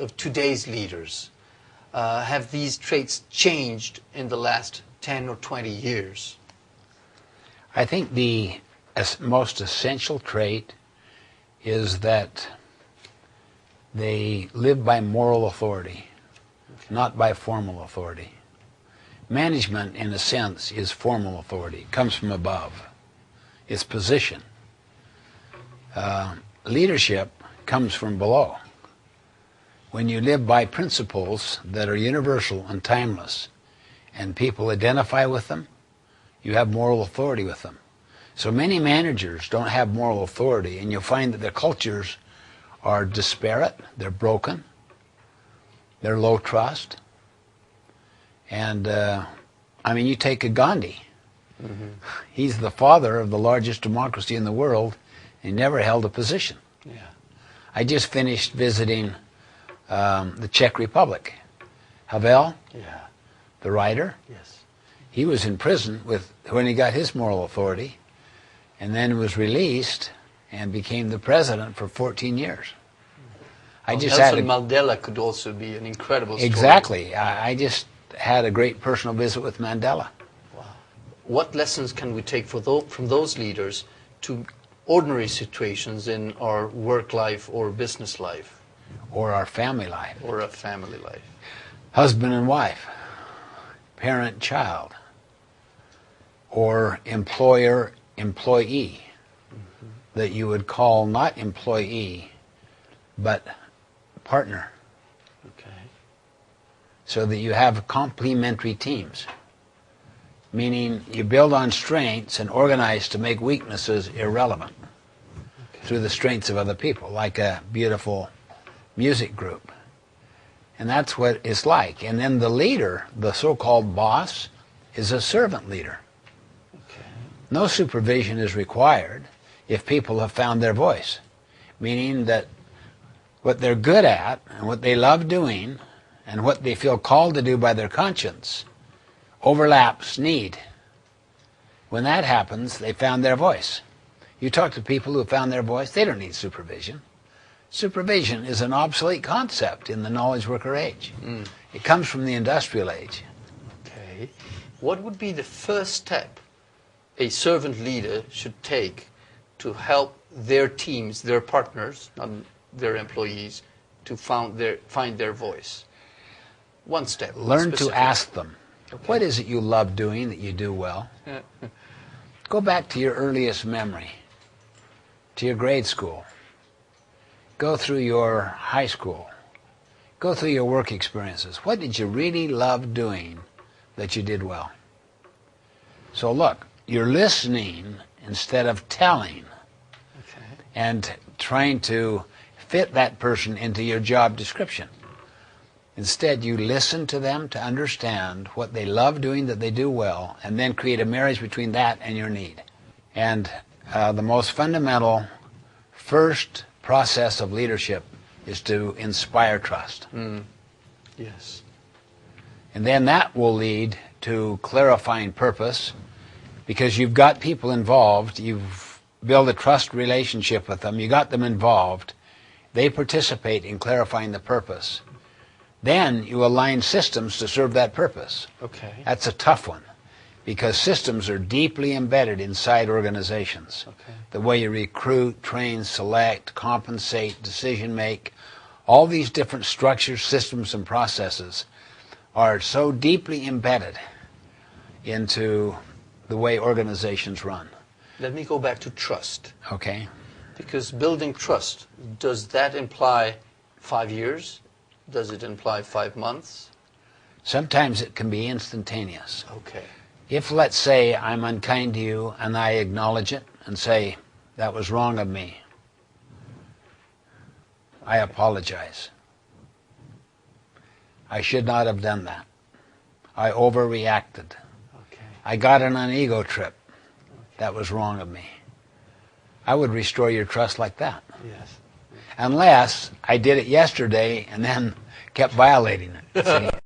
of today's leaders? Have these traits changed in the last 10 or 20 years? I think the most essential trait is that they live by moral authority, not by formal authority. Management, in a sense, is formal authority. It comes from above. It's position. Leadership comes from below. When you live by principles that are universal and timeless, and people identify with them, you have moral authority with them. So many managers don't have moral authority, and you'll find that their cultures are disparate, they're broken, they're low trust. And, I mean, you take a Gandhi. Mm-hmm. He's the father of the largest democracy in the world, and he never held a position. Yeah. I just finished visiting the Czech Republic. Havel, yeah, the writer, yes, he was in prison when he got his moral authority, and then was released and became the president for 14 years. Well, Nelson Mandela could also be an incredible story. Exactly. I just had a great personal visit with Mandela. Wow. What lessons can we take from those leaders to ordinary situations in our work life or business life? Or our family life. Or a family life. Husband and wife, parent-child, or employer-employee, mm-hmm. that you would call not employee, but partner. Okay. So that you have complementary teams, meaning you build on strengths and organize to make weaknesses irrelevant, okay. through the strengths of other people, like a beautiful music group. And that's what it's like. And then the leader, the so-called boss, is a servant leader. Okay. No supervision is required if people have found their voice, meaning that what they're good at and what they love doing and what they feel called to do by their conscience overlaps need. When that happens, they found their voice. You talk to people who have found their voice, they don't need supervision. Supervision is an obsolete concept in the knowledge worker age. Mm. It comes from the industrial age. Okay. What would be the first step a servant leader should take to help their teams, their partners, not their employees, to find their voice? One step. Learn to ask them, okay. What is it you love doing that you do well? Go back to your earliest memory, to your grade school. Go through your high school. Go through your work experiences. What did you really love doing that you did well? So look, you're listening instead of telling, okay. and trying to fit that person into your job description. Instead, you listen to them to understand what they love doing that they do well, and then create a marriage between that and your need. And the most fundamental first process of leadership is to inspire trust. Mm. Yes. And then that will lead to clarifying purpose, because you've got people involved, you've built a trust relationship with them, you got them involved, they participate in clarifying the purpose. Then you align systems to serve that purpose. Okay. That's a tough one, because systems are deeply embedded inside organizations. Okay. The way you recruit, train, select, compensate, decision make, all these different structures, systems, and processes are so deeply embedded into the way organizations run. Let me go back to trust. Okay. Because building trust, does that imply 5 years? Does it imply 5 months? Sometimes it can be instantaneous. Okay. If, let's say, I'm unkind to you and I acknowledge it and say, that was wrong of me, I apologize. I should not have done that. I overreacted. Okay. I got on an ego trip. That was wrong of me. I would restore your trust like that. Yes. Unless I did it yesterday and then kept violating it. See?